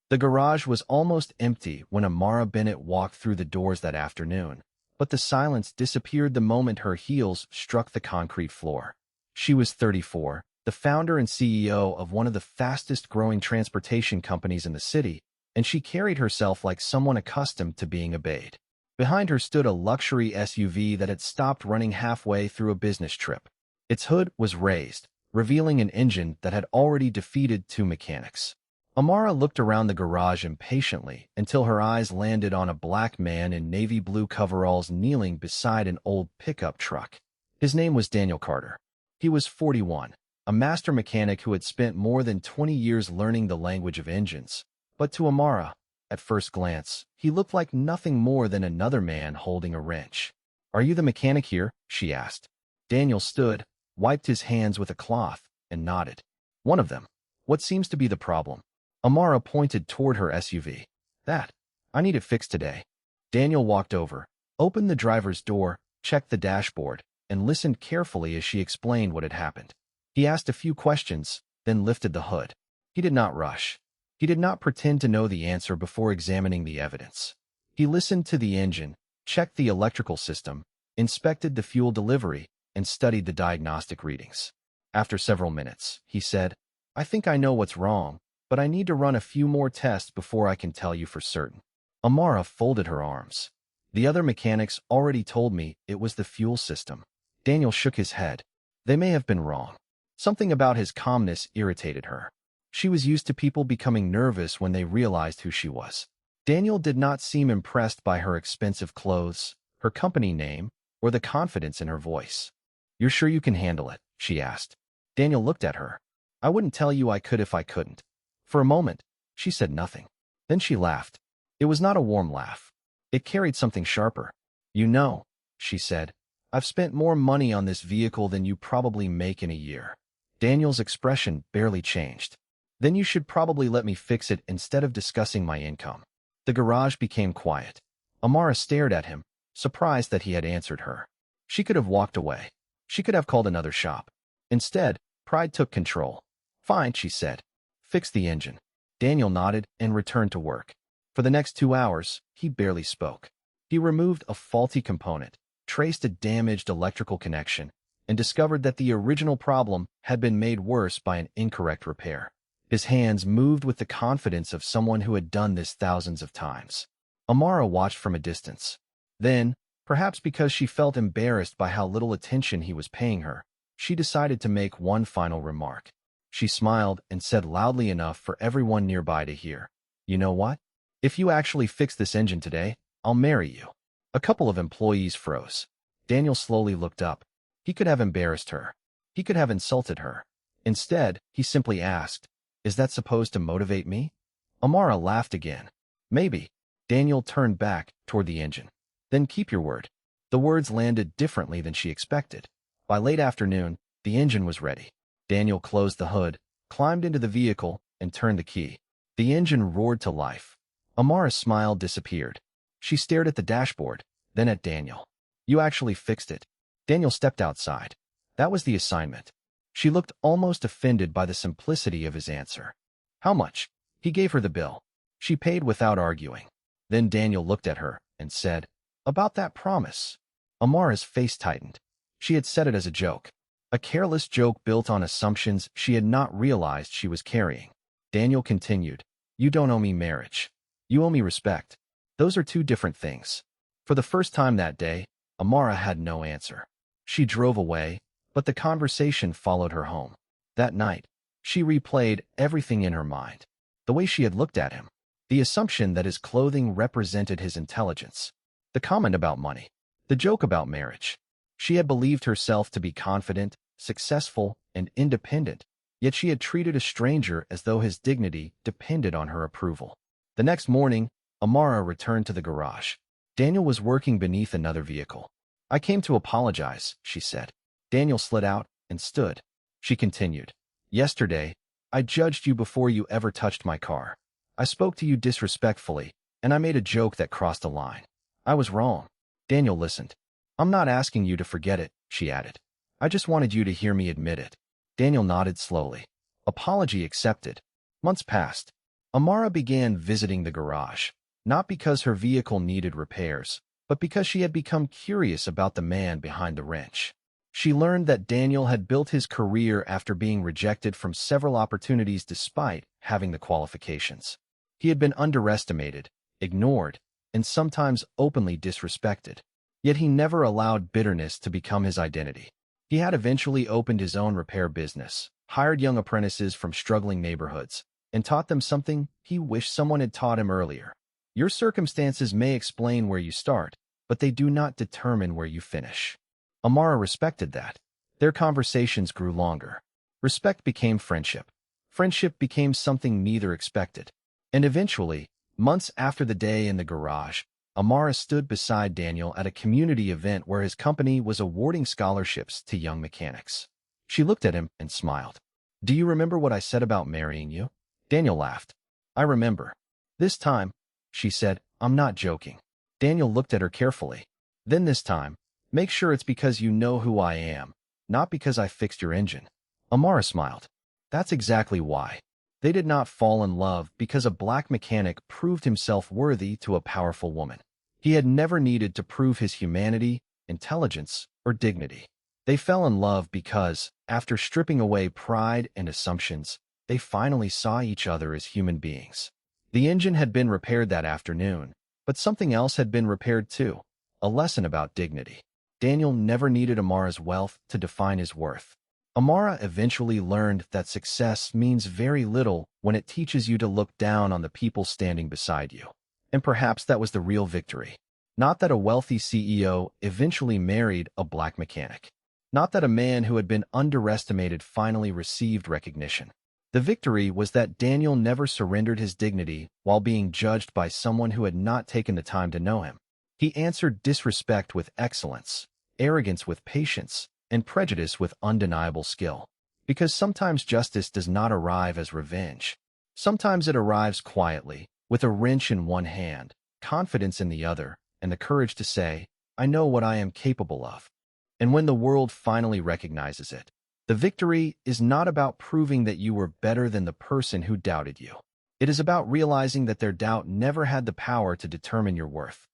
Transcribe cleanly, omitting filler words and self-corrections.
The garage was almost empty when Amara Bennett walked through the doors that afternoon, but the silence disappeared the moment her heels struck the concrete floor. She was 34, the founder and CEO of one of the fastest-growing transportation companies in the city, and she carried herself like someone accustomed to being obeyed. Behind her stood a luxury SUV that had stopped running halfway through a business trip. Its hood was raised, revealing an engine that had already defeated 2 mechanics. Amara looked around the garage impatiently until her eyes landed on a black man in navy blue coveralls kneeling beside an old pickup truck. His name was Daniel Carter. He was 41, a master mechanic who had spent more than 20 years learning the language of engines. But to Amara, at first glance, he looked like nothing more than another man holding a wrench. "Are you the mechanic here?" she asked. Daniel stood, wiped his hands with a cloth, and nodded. "One of them. What seems to be the problem?" Amara pointed toward her SUV. "That. I need it fixed today." Daniel walked over, opened the driver's door, checked the dashboard, and listened carefully as she explained what had happened. He asked a few questions, then lifted the hood. He did not rush. He did not pretend to know the answer before examining the evidence. He listened to the engine, checked the electrical system, inspected the fuel delivery, and studied the diagnostic readings. After several minutes, he said, "I think I know what's wrong, but I need to run a few more tests before I can tell you for certain." Amara folded her arms. "The other mechanics already told me it was the fuel system." Daniel shook his head. They may have been wrong. Something about his calmness irritated her. She was used to people becoming nervous when they realized who she was. Daniel did not seem impressed by her expensive clothes, her company name, or the confidence in her voice. "You're sure you can handle it?" she asked. Daniel looked at her. "I wouldn't tell you I could if I couldn't." For a moment, she said nothing. Then she laughed. It was not a warm laugh. It carried something sharper. "You know," she said, "I've spent more money on this vehicle than you probably make in a year." Daniel's expression barely changed. "Then you should probably let me fix it instead of discussing my income." The garage became quiet. Amara stared at him, surprised that he had answered her. She could have walked away. She could have called another shop. Instead, pride took control. "Fine," she said. "Fix the engine." Daniel nodded and returned to work. For the next 2 hours, he barely spoke. He removed a faulty component, traced a damaged electrical connection, and discovered that the original problem had been made worse by an incorrect repair. His hands moved with the confidence of someone who had done this thousands of times. Amara watched from a distance. Then, perhaps because she felt embarrassed by how little attention he was paying her, she decided to make one final remark. She smiled and said loudly enough for everyone nearby to hear, "You know what? If you actually fix this engine today, I'll marry you." A couple of employees froze. Daniel slowly looked up. He could have embarrassed her. He could have insulted her. Instead, he simply asked, "Is that supposed to motivate me?" Amara laughed again. "Maybe." Daniel turned back toward the engine. "Then keep your word." The words landed differently than she expected. By late afternoon, the engine was ready. Daniel closed the hood, climbed into the vehicle, and turned the key. The engine roared to life. Amara's smile disappeared. She stared at the dashboard, then at Daniel. "You actually fixed it." Daniel stepped outside. That was the assignment. She looked almost offended by the simplicity of his answer. "How much?" He gave her the bill. She paid without arguing. Then Daniel looked at her and said, "About that promise." Amara's face tightened. She had said it as a joke. A careless joke built on assumptions she had not realized she was carrying. Daniel continued, "You don't owe me marriage. You owe me respect. Those are 2 different things." For the first time that day, Amara had no answer. She drove away, but the conversation followed her home. That night, she replayed everything in her mind. The way she had looked at him. The assumption that his clothing represented his intelligence. The comment about money. The joke about marriage. She had believed herself to be confident, successful, and independent, yet she had treated a stranger as though his dignity depended on her approval. The next morning, Amara returned to the garage. Daniel was working beneath another vehicle. "I came to apologize," she said. Daniel slid out and stood. She continued, "Yesterday, I judged you before you ever touched my car. I spoke to you disrespectfully, and I made a joke that crossed a line. I was wrong." Daniel listened. "I'm not asking you to forget it," she added. "I just wanted you to hear me admit it." Daniel nodded slowly. Apology accepted. Months passed. Amara began visiting the garage, not because her vehicle needed repairs, but because she had become curious about the man behind the wrench. She learned that Daniel had built his career after being rejected from several opportunities despite having the qualifications. He had been underestimated, ignored, and sometimes openly disrespected. Yet he never allowed bitterness to become his identity. He had eventually opened his own repair business, hired young apprentices from struggling neighborhoods, and taught them something he wished someone had taught him earlier. Your circumstances may explain where you start, but they do not determine where you finish. Amara respected that. Their conversations grew longer. Respect became friendship. Friendship became something neither expected. And eventually, months after the day in the garage, Amara stood beside Daniel at a community event where his company was awarding scholarships to young mechanics. She looked at him and smiled. "Do you remember what I said about marrying you?" Daniel laughed. "I remember. This time," she said, "I'm not joking." Daniel looked at her carefully. "Then this time, make sure it's because you know who I am, not because I fixed your engine." Amara smiled. That's exactly why. They did not fall in love because a black mechanic proved himself worthy to a powerful woman. He had never needed to prove his humanity, intelligence, or dignity. They fell in love because, after stripping away pride and assumptions, they finally saw each other as human beings. The engine had been repaired that afternoon, but something else had been repaired too, a lesson about dignity. Daniel never needed Amara's wealth to define his worth. Amara eventually learned that success means very little when it teaches you to look down on the people standing beside you. And perhaps that was the real victory. Not that a wealthy CEO eventually married a black mechanic. Not that a man who had been underestimated finally received recognition. The victory was that Daniel never surrendered his dignity while being judged by someone who had not taken the time to know him. He answered disrespect with excellence, arrogance with patience, and prejudice with undeniable skill. Because sometimes justice does not arrive as revenge. Sometimes it arrives quietly, with a wrench in one hand, confidence in the other, and the courage to say, "I know what I am capable of." And when the world finally recognizes it, the victory is not about proving that you were better than the person who doubted you. It is about realizing that their doubt never had the power to determine your worth.